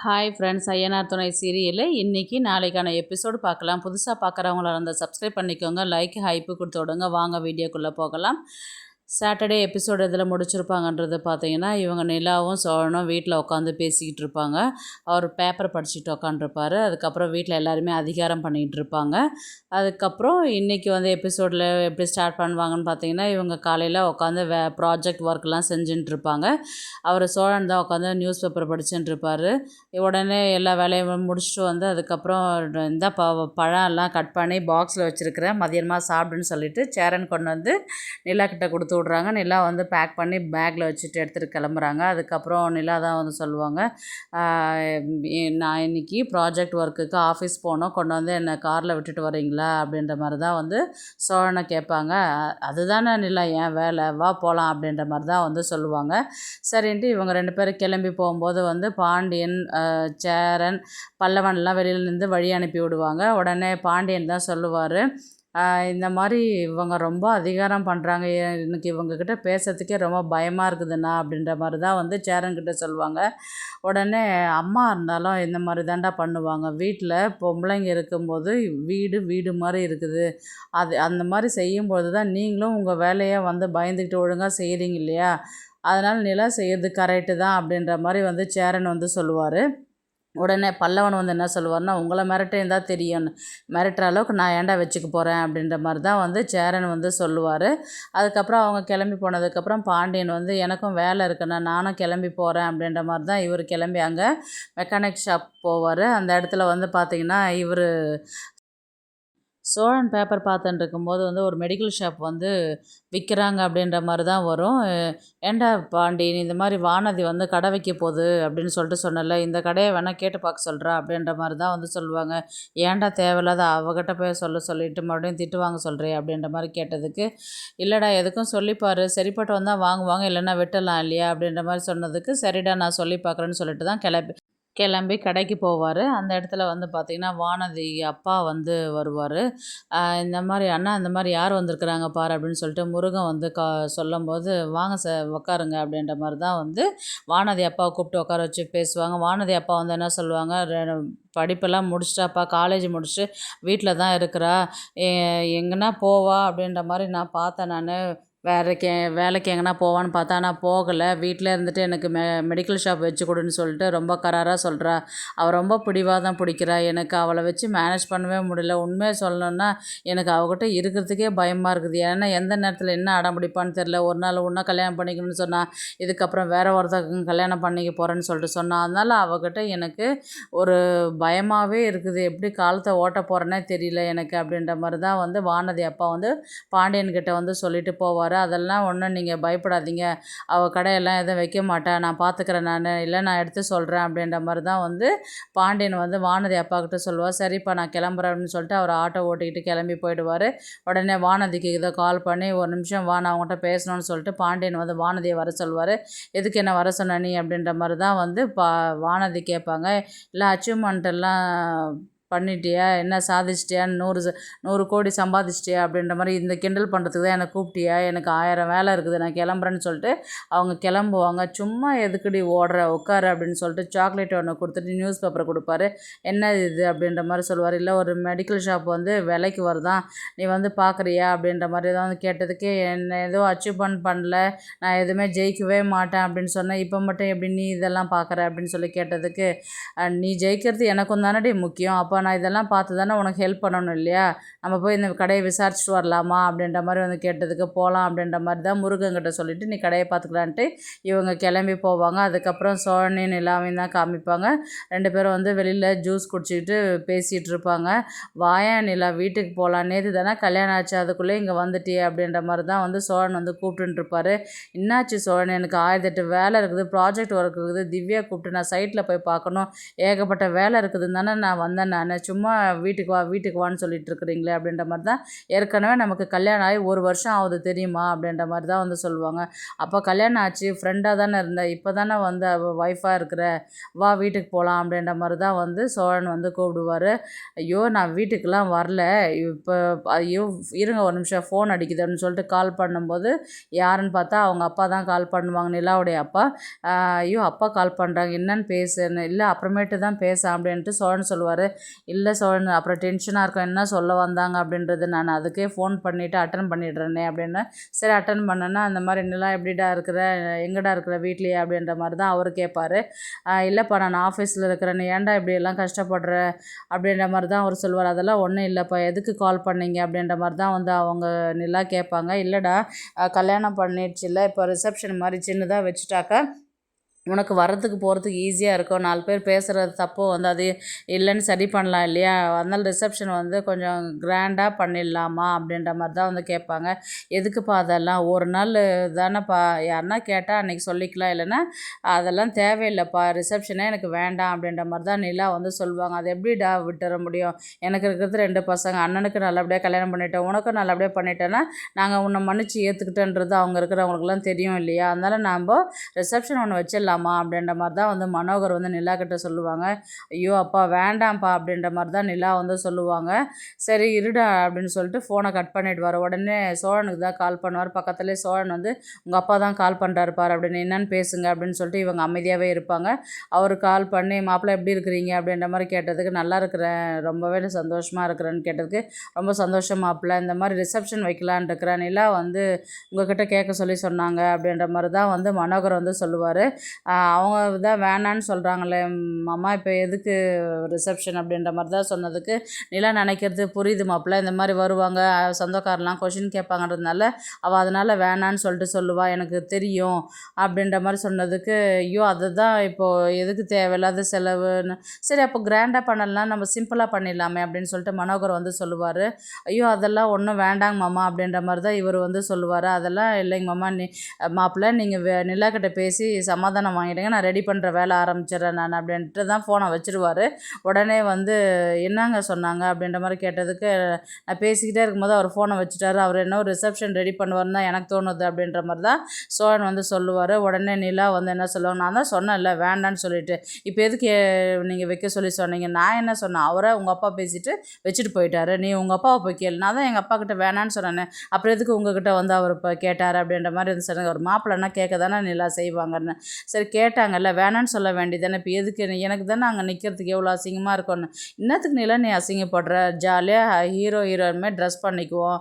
Hi friends, Ayyanar துணை சீரியலில் இன்றைக்கி நாளைக்கான எபிசோடு பார்க்கலாம். புதுசாக பார்க்குறவங்கள இருந்தால் சப்ஸ்கிரைப் பண்ணிக்கோங்க, லைக் ஹைப்பு கொடுத்து விடுங்க. வாங்க வீடியோக்குள்ளே போகலாம். சாட்டர்டே எபிசோடு இதில் முடிச்சிருப்பாங்கன்றது பார்த்தீங்கன்னா, இவங்க நிலாவும் சோழனும் வீட்டில் உட்காந்து பேசிக்கிட்டு இருப்பாங்க. அவர் பேப்பர் படிச்சுட்டு உட்காந்துருப்பார். அதுக்கப்புறம் வீட்டில் எல்லாருமே அதிகாரம் பண்ணிகிட்டு இருப்பாங்க. அதுக்கப்புறம் இன்றைக்கி எபிசோடில் எப்படி ஸ்டார்ட் பண்ணுவாங்கன்னு பார்த்தீங்கன்னா, இவங்க காலையில் உட்காந்து ப்ராஜெக்ட் ஒர்க்லாம் செஞ்சுட்டு இருப்பாங்க. அவர் சோழன் தான் உட்காந்து நியூஸ் பேப்பர் படிச்சுட்டு இருப்பார். உடனே எல்லா வேலையும் முடிச்சுட்டு அதுக்கப்புறம் இந்த பழம் எல்லாம் கட் பண்ணி பாக்ஸில் வச்சுருக்கிறேன், மதியமாக சாப்பிடுன்னு சொல்லிட்டு சேரன் கொண்டு நிலா கிட்ட கொடுத்து விட்றாங்க. நிலா பேக் பண்ணி பேக்கில் வச்சுட்டு எடுத்துகிட்டு கிளம்புறாங்க. அதுக்கப்புறம் நிலா தான் சொல்லுவாங்க, நான் இன்றைக்கி ப்ராஜெக்ட் ஒர்க்குக்கு ஆஃபீஸ் போனோம், கொண்டு என்னை காரில் விட்டுட்டு வரீங்களா அப்படின்ற மாதிரி தான் சோழனை கேட்பாங்க. அதுதானே நிலா ஏன் வேலை, வா போகலாம் அப்படின்ற மாதிரி தான் சொல்லுவாங்க. சரின்ட்டு இவங்க 2 பேரும் கிளம்பி போகும்போது பாண்டியன், சேரன், பல்லவன்லாம் வெளியில் நின்று வழி அனுப்பி விடுவாங்க. உடனே பாண்டியன் தான் சொல்லுவார், இந்த மாதிரி இவங்க ரொம்ப அதிகாரம் பண்ணுறாங்க, எனக்கு இவங்கக்கிட்ட பேசுறதுக்கே ரொம்ப பயமாக இருக்குதுண்ணா அப்படின்ற மாதிரி தான் சேரன்கிட்ட சொல்லுவாங்க. உடனே அம்மா இருந்தாலும் இந்த மாதிரி தாண்டா பண்ணுவாங்க, வீட்டில் பொம்பளைங்க இருக்கும்போது வீடு மாதிரி இருக்குது, அது அந்த மாதிரி செய்யும்போது தான் நீங்களும் உங்கள் வேலையை பயந்துக்கிட்டு ஒழுங்காக செய்கிறீங்க இல்லையா, அதனால் நிலா செய்கிறது கரெக்டு தான் அப்படின்ற மாதிரி சேரன் சொல்லுவார். உடனே பல்லவன் என்ன சொல்லுவார்னா, உங்களை இருந்தால் தெரியும், மிரட்டுற அளவுக்கு நான் ஏன்டா வச்சுக்க போகிறேன் அப்படின்ற மாதிரி தான் சேரன் சொல்லுவார். அதுக்கப்புறம் அவங்க கிளம்பி போனதுக்கப்புறம் பாண்டியன் எனக்கும் வேலை இருக்குண்ணா, நானும் கிளம்பி போகிறேன் அப்படின்ற மாதிரி தான் இவர் கிளம்பி அங்கே மெக்கானிக் ஷாப் போவார். அந்த இடத்துல பார்த்திங்கன்னா இவர் சோழன் பேப்பர் பார்த்துட்டு இருக்கும்போது ஒரு மெடிக்கல் ஷாப் விற்கிறாங்க அப்படின்ற மாதிரி தான் வரும். ஏண்டா பாண்டி, நீ இந்த மாதிரி வானதி கடை வைக்க போகுது அப்படின்னு சொல்லிட்டு சொன்னல, இந்த கடையை வேணால் கேட்டு பார்க்க சொல்கிறா அப்படின்ற மாதிரி தான் சொல்லுவாங்க. ஏன்டா தேவையில்லாத அவகிட்ட போய் சொல்லிட்டு மறுபடியும் திட்டு வாங்க சொல்கிறேன் அப்படின்ற மாதிரி கேட்டதுக்கு, இல்லைடா எதுக்கும் சொல்லிப்பார், சரிப்பட்டு வந்தால் வாங்குவாங்க, இல்லைன்னா விட்டலாம் இல்லையா அப்படின்ற மாதிரி சொன்னதுக்கு, சரிடா நான் சொல்லி பார்க்குறேன்னு சொல்லிட்டு தான் கிளம்பி கடைக்கு போவார். அந்த இடத்துல பார்த்திங்கன்னா வானதி அப்பா வருவார். இந்த மாதிரி அண்ணா, இந்த மாதிரி யார் வந்திருக்குறாங்க பாரு அப்படின்னு சொல்லிட்டு முருகன் சொல்லும்போது, வாங்க சார் உட்காருங்க அப்படின்ற மாதிரி தான் வானதி அப்பாவை கூப்பிட்டு உட்கார வச்சு பேசுவாங்க. வானதி அப்பா என்ன சொல்லுவாங்க, படிப்பெல்லாம் முடிச்சிட்டாப்பா, காலேஜ் முடிச்சுட்டு வீட்டில் தான் இருக்கிறா, எங்கன்னா போவா அப்படின்ற மாதிரி நான் பார்த்தேன், நான் வேலைக்கு எங்கன்னா போவான்னு பார்த்தா நான் போகலை, வீட்டில் இருந்துட்டு எனக்கு மெடிக்கல் ஷாப் வச்சு கொடுன்னு சொல்லிட்டு ரொம்ப கராராக சொல்கிறா, அவள் ரொம்ப பிடிவாதம் பிடிக்கிறா, எனக்கு அவளை வச்சு மேனேஜ் பண்ணவே முடியல, உண்மையை சொல்லணுன்னா எனக்கு அவகிட்ட இருக்கிறதுக்கே பயமாக இருக்குது, ஏன்னா எந்த நேரத்தில் என்ன அடம் பிடிப்பான்னு தெரில, ஒரு நாள் ஒன்றா கல்யாணம் பண்ணிக்கணும்னு சொன்னால், இதுக்கப்புறம் வேறு ஒருத்தருக்கு கல்யாணம் பண்ணிக்க போகிறேன்னு சொல்லிட்டு சொன்னான், அதனால் அவகிட்ட எனக்கு ஒரு பயமாகவே இருக்குது, எப்படி காலத்தை ஓட்ட போகிறேன்னே தெரியல எனக்கு அப்படின்ற மாதிரி தான் வானதி அப்பா பாண்டியன்கிட்ட சொல்லிட்டு போவார். அதெல்லாம் ஒன்றும் நீங்கள் பயப்படாதீங்க, அவள் கடையெல்லாம் எதுவும் வைக்க மாட்டேன், நான் பார்த்துக்கிறேன், நான் இல்லை நான் எடுத்து சொல்கிறேன் அப்படின்ற மாதிரி தான் பாண்டியன் வானதி அப்பா கிட்ட சொல்லுவார். சரிப்பா நான் கிளம்புறேன் அப்படின்னு சொல்லிட்டு அவர் ஆட்டோ ஓட்டிக்கிட்டு கிளம்பி போயிடுவார். உடனே வானதிக்கு இதை கால் பண்ணி, ஒரு நிமிஷம் வா, நான் அவங்கள்ட்ட பேசணும்னு சொல்லிட்டு பாண்டியன் வானதியை வர சொல்லுவார். எதுக்கு என்ன வர சொன்ன நீ அப்படின்ற மாதிரி தான் வானதி கேட்பாங்க. இல்லை அச்சீவ்மெண்ட் எல்லாம் பண்ணிட்டியா, என்ன சாதிச்சிட்டியா, 100 கோடி சம்பாதிச்சிட்டியா அப்படின்ற மாதிரி இந்த கிண்டல் பண்ணுறதுக்கு தான் என்னை கூப்பிட்டியா, எனக்கு 1000 வேலை இருக்குது, நான் கிளம்புறேன்னு சொல்லிட்டு அவங்க கிளம்புவாங்க. சும்மா எதுக்குடி ஓடுற, உட்காரு அப்படின்னு சொல்லிட்டு சாக்லேட் ஒன்று கொடுத்துட்டு நியூஸ் பேப்பரை கொடுப்பாரு. என்ன இது அப்படின்ற மாதிரி சொல்லுவார். இல்லை ஒரு மெடிக்கல் ஷாப் விலைக்கு வருதான், நீ பார்க்குறியா அப்படின்ற மாதிரி தான் கேட்டதுக்கு, என்ன ஏதோ அச்சீவ்மெண்ட் பண்ணல, நான் எதுவுமே ஜெயிக்கவே மாட்டேன் அப்படின்னு சொன்னேன், இப்போ மட்டும் எப்படி நீ இதெல்லாம் பார்க்குற அப்படின்னு சொல்லி கேட்டதுக்கு, நீ ஜெயிக்கிறது எனக்கும் தானடி முக்கியம், அப்போ நான் இதெல்லாம் பார்த்து தானே உனக்கு ஹெல்ப் பண்ணணும் இல்லையா, நம்ம போய் இந்த கடையை விசாரிச்சுட்டு வரலாமா அப்படின்ற மாதிரி கேட்டதுக்கு, போகலாம் அப்படின்ற மாதிரி தான் முருகன்கிட்ட சொல்லிவிட்டு நீ கடையை பார்த்துக்கலான்ட்டு இவங்க கிளம்பி போவாங்க. அதுக்கப்புறம் சோழனையும் நிலாவையும் தான் காமிப்பாங்க. 2 பேரும் வெளியில் ஜூஸ் குடிச்சிக்கிட்டு பேசிகிட்டு இருப்பாங்க. வாயா நிலா வீட்டுக்கு போகலாம், நேற்று தானே கல்யாணம் ஆச்சு, அதுக்குள்ளே இங்கே வந்துட்டியே அப்படின்ற மாதிரி தான் சோழன் கூப்பிட்டுருப்பாரு. என்னாச்சு சோழன், எனக்கு 1008 வேலை இருக்குது, ப்ராஜெக்ட் ஒர்க் இருக்குது, திவ்யா கூப்பிட்டு நான் சைட்டில் போய் பார்க்கணும், ஏகப்பட்ட வேலை இருக்குதுன்னு தானே நான் வந்தேன், நான் தானே, சும்மா வீட்டுக்கு வான்னு சொல்லிட்டு இருக்கிறீங்களே அப்படின்ற மாதிரி தான். ஏற்கனவே நமக்கு கல்யாணம் ஆகி 1 வருஷம் ஆகுது தெரியுமா அப்படின்ற மாதிரி தான் வந்து சொல்லுவாங்க. அப்போ கல்யாணம் ஆச்சு, ஃப்ரெண்டாக தானே இருந்த, இப்போ தானே வந்து ஒய்ஃபாக இருக்கிற, வா வீட்டுக்கு போகலாம் அப்படின்ற மாதிரி தான் வந்து சோழன் வந்து கூப்பிடுவார். ஐயோ நான் வீட்டுக்கெலாம் வரல, இப்போ ஐயோ இருங்க ஒரு நிமிஷம் ஃபோன் அடிக்குதுன்னு சொல்லிட்டு கால் பண்ணும்போது யாருன்னு பார்த்தா அவங்க அப்பா தான் கால் பண்ணுவாங்க, நிலாவுடைய அப்பா. ஐயோ அப்பா கால் பண்ணுறாங்க, என்னன்னு பேசுன்னு. இல்லை அப்புறமேட்டு தான் பேச அப்படின்ட்டு சோழன் சொல்லுவார். இல்லை சோழன் அப்புறம் டென்ஷனாக இருக்கும், என்ன சொல்ல வந்தாங்க அப்படின்றது, நான் அதுக்கே ஃபோன் பண்ணிவிட்டு அட்டன் பண்ணிடுறேனே அப்படின்னு. சரி அட்டன் பண்ணேன்னா அந்த மாதிரி நிலா எப்படிடா இருக்கிற, எங்கடா இருக்கிற வீட்லேயே அப்படின்ற மாதிரி தான் அவர் கேட்பார். இல்லைப்பா நான் ஆஃபீஸில் இருக்கிறேன், நீ ஏன்டா இப்படி எல்லாம் கஷ்டப்படுற அப்படின்ற மாதிரி தான் அவர் சொல்லுவார். அதெல்லாம் ஒன்றும் இல்லைப்பா, எதுக்கு கால் பண்ணீங்க அப்படின்ற மாதிரி தான் வந்து அவங்க நிலா கேட்பாங்க. இல்லைடா கல்யாணம் பண்ணிடுச்சுல்ல, இப்போ ரிசப்ஷன் மாதிரி சின்னதாக வச்சுட்டாக்கா உனக்கு வர்றதுக்கு போகிறதுக்கு ஈஸியாக இருக்கும், 4 பேர் பேசுகிறது தப்போ வந்து அது இல்லைன்னு சரி பண்ணலாம் இல்லையா, அதனால் ரிசப்ஷன் வந்து கொஞ்சம் கிராண்டாக பண்ணிடலாமா அப்படின்ற மாதிரி தான் வந்து கேட்பாங்க. எதுக்குப்பா அதெல்லாம், ஒரு நாள் தானேப்பா, யாருன்னா கேட்டால் அன்றைக்கி சொல்லிக்கலாம், இல்லைன்னா அதெல்லாம் தேவையில்லைப்பா, ரிசப்ஷனே எனக்கு வேண்டாம் அப்படின்ற மாதிரி தான் நிலா வந்து சொல்லுவாங்க. அது எப்படிடா விட்டுற முடியும், எனக்கு இருக்கிறது 2 பசங்க, அண்ணனுக்கு நல்லபடியாக கல்யாணம் பண்ணிட்டேன், உனக்கும் நல்லபடியாக பண்ணிட்டேன்னா நாங்கள் உன்னை மன்னிச்சு ஏற்றுக்கிட்டேன்றது அவங்க இருக்கிறவங்களுக்குலாம் தெரியும் இல்லையா, அதனால் நாம் ரிசப்ஷன் ஒன்று வச்சிடலாம் அப்படின்ற மாதிரி தான் வந்து மனோகர் வந்து நிலா கிட்ட சொல்லுவாங்க. ஐயோ அப்பா வேண்டாம்ப்பா அப்படின்ற மாதிரி தான் நிலா வந்து சொல்லுவாங்க. சரி இருடா அப்படின்னு சொல்லிட்டு ஃபோனை கட் பண்ணிவிடுவார். உடனே சோழனுக்கு தான் கால் பண்ணுவார். பக்கத்துலேயே சோழன் வந்து உங்கள் அப்பா தான் கால் பண்ணுறாரு பார் அப்படின்னு, என்னன்னு பேசுங்க அப்படின்னு சொல்லிட்டு இவங்க அமைதியாகவே இருப்பாங்க. அவர் கால் பண்ணி மாப்பிள்ளை எப்படி இருக்கிறீங்க அப்படின்ற மாதிரி கேட்டதுக்கு, நல்லா இருக்கிறேன், ரொம்பவே சந்தோஷமாக இருக்கிறேன்னு கேட்டதுக்கு, ரொம்ப சந்தோஷம் மாப்பிள்ளை, இந்த மாதிரி ரிசப்ஷன் வைக்கலான் இருக்கிறேன், நிலா வந்து உங்ககிட்ட கேட்க சொல்லி சொன்னாங்க அப்படின்ற மாதிரி தான் வந்து மனோகர் வந்து சொல்லுவார். அவங்க தான் வேணான்னு சொல்கிறாங்களே மாமா, இப்போ எதுக்கு ரிசப்ஷன் அப்படின்ற மாதிரி தான் சொன்னதுக்கு, நிலா நினைக்கிறது புரியுது மாப்பிள்ள, இந்த மாதிரி வருவாங்க சொந்தக்காரெலாம் கொஷின் கேட்பாங்கன்றதுனால அவள் அதனால் வேணான்னு சொல்லிட்டு சொல்லுவா, எனக்கு தெரியும் அப்படின்ற மாதிரி சொன்னதுக்கு, ஐயோ அதுதான் இப்போது எதுக்கு தேவையில்லாத செலவுன்னு, சரி அப்போ கிராண்டாக பண்ணலாம், நம்ம சிம்பிளாக பண்ணிடலாமே அப்படின்னு சொல்லிட்டு மனோகர் வந்து சொல்லுவார். ஐயோ அதெல்லாம் ஒன்றும் வேண்டாங்க மாமா அப்படின்ற மாதிரி தான் இவர் வந்து சொல்லுவார். அதெல்லாம் இல்லைங்க மாமா, மாப்பிள்ளை நீங்கள் நிலா கிட்ட பேசி சமாதானம் வாங்கிடுங்க, நான் ரெடி பண்ணுற வேலை ஆரம்பிச்சிடுறேன் நான் அப்படின்ட்டு தான் ஃபோனை வச்சுருவார். உடனே வந்து என்னங்க சொன்னாங்க அப்படின்ற மாதிரி கேட்டதுக்கு, நான் பேசிக்கிட்டே இருக்கும்போது அவர் ஃபோனை வச்சுட்டாரு, அவர் என்ன ஒரு ரிசப்ஷன் ரெடி பண்ணுவார்னு தான் எனக்கு தோணுது அப்படின்ற மாதிரி தான் சோழன் வந்து சொல்லுவார். உடனே நிலா வந்து என்ன சொல்லுவாங்க, நான் தான் சொன்னேன்ல வேண்டான்னு சொல்லிட்டு, இப்போ எதுக்கு நீங்கள் வைக்க சொல்லி சொன்னீங்க, நான் என்ன சொன்னேன், அவரை உங்கள் அப்பா பேசிட்டு வச்சுட்டு போயிட்டாரு, நீ உங்கள் அப்பாவை போய் கேளு, நான் தான் எங்கள் அப்பா கிட்ட வேணான்னு சொன்னேன், அப்புறம் எதுக்கு உங்ககிட்ட வந்து அவர் இப்போ கேட்டார் அப்படின்ற மாதிரி வந்து சொன்னாங்க. ஒரு மாப்பிள்ளைன்னா கேட்க தானே நிலா செய்வாங்கன்னு, சரி கேட்டாங்கல்ல வேணான்னு சொல்ல வேண்டியதானே, இப்போ எதுக்கு, எனக்கு தானே அங்கே நிற்கிறதுக்கு எவ்வளோ அசிங்கமாக இருக்கும்னு, இன்னத்துக்கு நிலா நீ அசிங்கப்படுற, ஜாலியாக ஹீரோயின்மே ட்ரெஸ் பண்ணிக்குவோம்,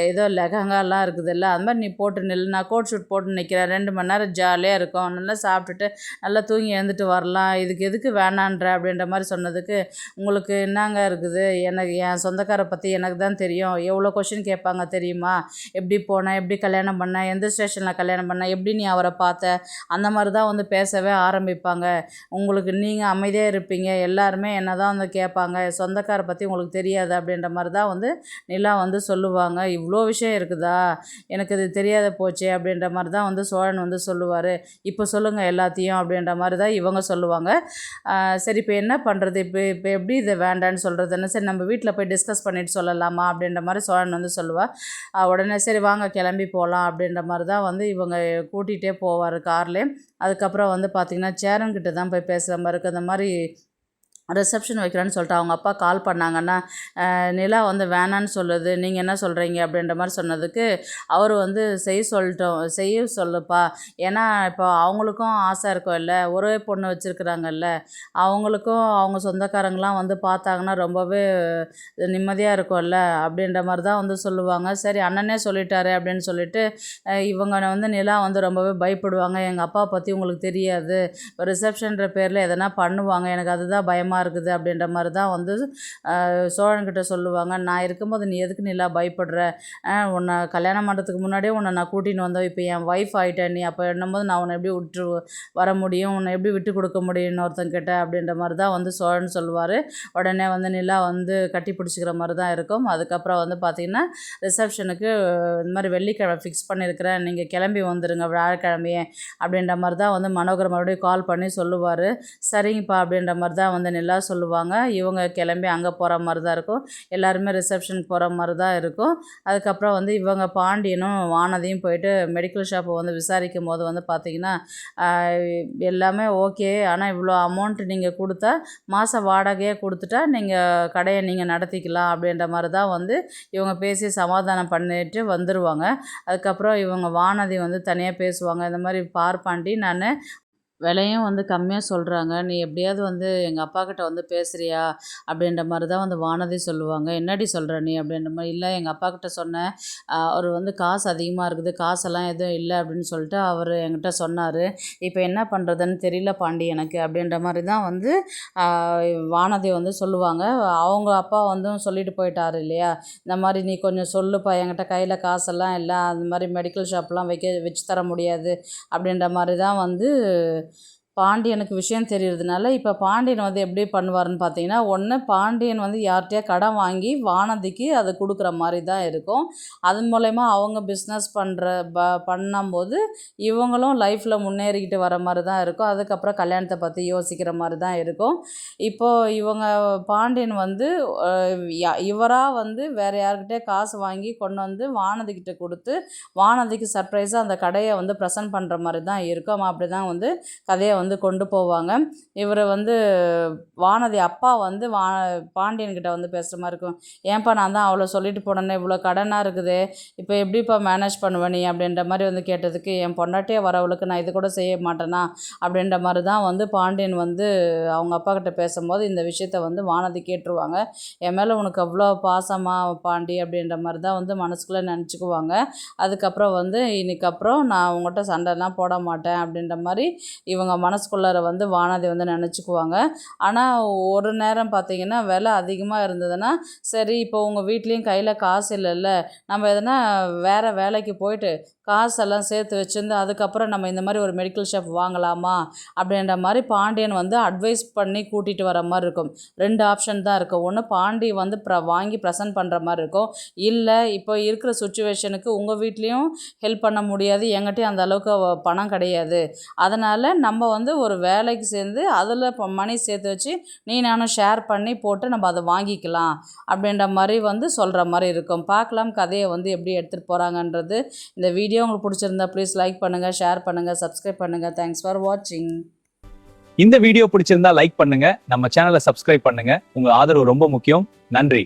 ஏதோ லெஹங்காலாம் இருக்குதுல்ல அது மாதிரி நீ போட்டு நில், நான் கோட் ஷூட் போட்டு நிற்கிறேன், 2 மணி நேரம் ஜாலியாக இருக்கும், நல்லா சாப்பிட்டுட்டு நல்லா தூங்கி எழுந்துட்டு வரலாம், இதுக்கு எதுக்கு வேணான்ற அப்படின்ற மாதிரி சொன்னதுக்கு, உங்களுக்கு என்னங்க இருக்குது, எனக்கு என் சொந்தக்காரை பற்றி எனக்கு தான் தெரியும், எவ்வளோ கொஷின் கேட்பாங்க தெரியுமா, எப்படி போனேன், எப்படி கல்யாணம் பண்ணேன், எந்த ஸ்டேஷனில் கல்யாணம் பண்ணேன், எப்படி நீ அவரை பார்த்த, அந்த மாதிரி தான் வந்து பேசவே ஆரம்பிப்பாங்க. உங்களுக்கு நீங்கள் அமைதியாக இருப்பீங்க, எல்லாருமே என்ன தான் வந்து கேட்பாங்க, சொந்தக்காரை பற்றி உங்களுக்கு தெரியாது அப்படின்ற மாதிரி தான் வந்து நிலா வந்து சொல்லுவாங்க. இவ்வளோ விஷயம் இருக்குதா, எனக்கு இது தெரியாத போச்சே அப்படின்ற மாதிரி தான் வந்து சோழன் வந்து சொல்லுவார். இப்போ சொல்லுங்கள் எல்லாத்தையும் அப்படின்ற மாதிரி தான் இவங்க சொல்லுவாங்க. சரி இப்போ என்ன பண்ணுறது, இப்போ எப்படி இதை வேண்டான்னு சொல்கிறதுன்னு, சரி நம்ம வீட்டில் போய் டிஸ்கஸ் பண்ணிட்டு சொல்லலாமா அப்படின்ற மாதிரி சோழன் வந்து சொல்லுவாள். உடனே சரி வாங்க கிளம்பி போகலாம் அப்படின்ற மாதிரி தான் வந்து இவங்க கூட்டிகிட்டே போவார் கார்லேயே. அதுக்கப்புறம் வந்து பார்த்திங்கன்னா சேரன்கிட்ட தான் போய் பேசுகிற மாதிரி இருக்குது. அந்த மாதிரி ரிசப்ஷன் வைக்கிறேன்னு சொல்லிட்டு அவங்க அப்பா கால் பண்ணாங்கன்னா, நிலா வந்து வேணான்னு சொல்லுது, நீங்கள் என்ன சொல்கிறீங்க அப்படின்ற மாதிரி சொன்னதுக்கு, அவர் வந்து செய்ய சொல்லுப்பா, ஏன்னா இப்போ அவங்களுக்கும் ஆசை இருக்கும் இல்லை, ஒரே பொண்ணு வச்சுருக்குறாங்கல்ல, அவங்களுக்கும் அவங்க சொந்தக்காரங்களாம் வந்து பார்த்தாங்கன்னா ரொம்பவே நிம்மதியாக இருக்கும்ல அப்படின்ற மாதிரி தான் வந்து சொல்லுவாங்க. சரி அண்ணனே சொல்லிட்டாரு அப்படின்னு சொல்லிட்டு இவங்க வந்து நிலா வந்து ரொம்பவே பயப்படுவாங்க, எங்கள் அப்பா பற்றி உங்களுக்கு தெரியாது, ரிசப்ஷன்ற பேரில் எதனா பண்ணுவாங்க, எனக்கு அதுதான் பயமாக இருக்குது அப்படின்ற மாதிரி தான் வந்து சோழன்கிட்ட சொல்லுவாங்க. நான் இருக்கும்போது நீ எதுக்கு நிலா பயப்படுற, உன்னை கல்யாணம் பண்ணுறதுக்கு முன்னாடியே உன்னை நான் கூட்டின்னு வந்தோம், இப்போ என் ஒய்ஃப் ஆகிட்டேன் நீ, அப்போ என்னும்போது நான் உன்னை எப்படி விட்டு வர முடியும், உன்னை எப்படி விட்டு கொடுக்க முடியும் இன்னொருத்தங்கிட்ட அப்படின்ற மாதிரி தான் வந்து சோழன் சொல்லுவார். உடனே வந்து நிலா வந்து கட்டி பிடிச்சிக்கிற மாதிரி தான் இருக்கும். அதுக்கப்புறம் வந்து பார்த்திங்கன்னா ரிசப்ஷனுக்கு இந்த மாதிரி வெள்ளிக்கிழமை ஃபிக்ஸ் பண்ணியிருக்கிறேன், நீங்கள் கிளம்பி வந்துடுங்க வியாழக்கிழமையே அப்படின்ற மாதிரி தான் வந்து மனோகர் மறுபடியும் கால் பண்ணி சொல்லுவார். சரிங்கப்பா அப்படின்ற மாதிரி தான் வந்து நிலா எல்லாம் சொல்லுவாங்க. இவங்க கிளம்பி அங்கே போகிற மாதிரி தான் இருக்கும். எல்லாருமே ரிசப்ஷனுக்கு போகிற மாதிரி தான் இருக்கும். அதுக்கப்புறம் வந்து இவங்க பாண்டியனும் வானதியும் போயிட்டு மெடிக்கல் ஷாப்பை வந்து விசாரிக்கும் போது வந்து பார்த்திங்கன்னா எல்லாமே ஓகே, ஆனால் இவ்வளோ அமௌண்ட் நீங்கள் கொடுத்தா மாத வாடகையே கொடுத்துட்டா நீங்கள் கடையை நீங்கள் நடத்திக்கலாம் அப்படின்ற மாதிரி தான் வந்து இவங்க பேசி சமாதானம் பண்ணிட்டு வந்துடுவாங்க. அதுக்கப்புறம் இவங்க வானதி வந்து தனியாக பேசுவாங்க. இந்த மாதிரி பாண்டி, நான் விலையும் வந்து கம்மியாக சொல்கிறாங்க, நீ எப்படியாவது வந்து எங்கள் அப்பாக்கிட்ட வந்து பேசுகிறியா அப்படின்ற மாதிரி தான் வந்து வானதி சொல்லுவாங்க. என்னடி சொல்கிற நீ அப்படின்ற மாதிரி. இல்லை, எங்கள் அப்பாக்கிட்ட சொன்னேன், அவர் வந்து காசு அதிகமாக இருக்குது, காசெல்லாம் எதுவும் இல்லை அப்படின்னு சொல்லிட்டு அவர் என்கிட்ட சொன்னார். இப்போ என்ன பண்ணுறதுன்னு தெரியல பாண்டி எனக்கு அப்படின்ற மாதிரி தான் வந்து வானதி வந்து சொல்லுவாங்க. அவங்க அப்பா வந்து சொல்லிட்டு போயிட்டார் இல்லையா, இந்த மாதிரி நீ கொஞ்சம் சொல்லுப்பா, என்கிட்ட கையில் காசெல்லாம் இல்லை, அந்த மாதிரி மெடிக்கல் ஷாப்லாம் வச்சு தர முடியாது அப்படின்ற மாதிரி தான் வந்து பாண்டியனுக்கு விஷயம் தெரியறதுனால, இப்போ பாண்டியன் வந்து எப்படி பண்ணுவாருன்னு பார்த்தீங்கன்னா, ஒன்று பாண்டியன் வந்து யார்கிட்டயா கடன் வாங்கி வானதிக்கு அதை கொடுக்குற மாதிரி தான் இருக்கும். அது மூலயமா அவங்க பிஸ்னஸ் பண்ணும்போது இவங்களும் லைஃப்பில் முன்னேறிக்கிட்டு வர மாதிரி தான் இருக்கும். அதுக்கப்புறம் கல்யாணத்தை பற்றி யோசிக்கிற மாதிரி தான் இருக்கும். இப்போது இவங்க பாண்டியன் வந்து இவராக வந்து வேறு யார்கிட்டே காசு வாங்கி கொண்டு வந்து வானதிக்கிட்ட கொடுத்து வானதிக்கு சர்ப்ரைஸாக அந்த கடையை வந்து ப்ரெசன்ட் பண்ணுற மாதிரி தான் இருக்கும். அப்படி தான் வந்து கதையை வந்து கொண்டு போவாங்க. இவர் வந்து வானதி அப்பா வந்து பாண்டியன்கிட்ட வந்து பேசுகிற மாதிரி இருக்கும். ஏன்ப்பா, நான் தான் அவ்வளோ சொல்லிட்டு போனேன்னே, இவ்வளோ கடனாக இருக்குது, இப்போ எப்படிப்பா மேனேஜ் பண்ணுவேன் நீ அப்படின்ற மாதிரி வந்து கேட்டதுக்கு, என் பொண்டாட்டியே வரவளுக்கு நான் இது கூட செய்ய மாட்டேனா அப்படின்ற மாதிரி தான் வந்து பாண்டியன் வந்து அவங்க அப்பா கிட்ட பேசும்போது இந்த விஷயத்த வந்து வானதி கேட்டுருவாங்க. என் மேலே உனக்கு அவ்வளோ பாசமா பாண்டி அப்படின்ற மாதிரி தான் வந்து மனசுக்குள்ளே நினச்சிக்குவாங்க. அதுக்கப்புறம் வந்து இன்னைக்கப்புறம் நான் உங்கள்கிட்ட சண்டைலாம் போட மாட்டேன் அப்படின்ற மாதிரி இவங்க மனசுக்குள்ளார வந்து வானதி வந்து நினச்சிக்குவாங்க. ஆனால் ஒரு நேரம் பார்த்திங்கன்னா விலை அதிகமாக இருந்ததுன்னா, சரி இப்போ உங்கள் வீட்லேயும் கையில் காசு இல்லைல்ல, நம்ம எதனா வேறு வேலைக்கு போயிட்டு காசெல்லாம் சேர்த்து வச்சுருந்து அதுக்கப்புறம் நம்ம இந்த மாதிரி ஒரு மெடிக்கல் ஷாப் வாங்கலாமா அப்படின்ற மாதிரி பாண்டியன் வந்து அட்வைஸ் பண்ணி கூட்டிகிட்டு வர மாதிரி இருக்கும். 2 ஆப்ஷன் தான் இருக்கும். ஒன்று பாண்டி வந்து வாங்கி ப்ரெசன்ட் பண்ணுற மாதிரி இருக்கும். இல்லை, இப்போ இருக்கிற சுச்சுவேஷனுக்கு உங்கள் வீட்லேயும் ஹெல்ப் பண்ண முடியாது, எங்கிட்டையும் அந்த அளவுக்கு பணம் கிடையாது, அதனால் நம்ம வந்து ஒரு வேலைக்கு சேர்ந்து அதில் மணி சேர்த்து வச்சு நீ நானும் ஷேர் பண்ணி போட்டு நம்ம அதை வாங்கிக்கலாம் அப்படின்ற மாதிரி வந்து சொல்கிற மாதிரி இருக்கும். பார்க்கலாம் கதையை வந்து எப்படி எடுத்துகிட்டு போகிறாங்கன்றது. இந்த வீடியோ உங்களுக்கு பிடிச்சிருந்தா ப்ளீஸ் லைக் பண்ணுங்கள், ஷேர் பண்ணுங்கள், சப்ஸ்கிரைப் பண்ணுங்கள். தேங்க்ஸ் ஃபார் வாட்சிங். இந்த வீடியோ பிடிச்சிருந்தா லைக் பண்ணுங்க, நம்ம சேனலை சப்ஸ்கிரைப் பண்ணுங்க. உங்க ஆதரவு ரொம்ப முக்கியம். நன்றி.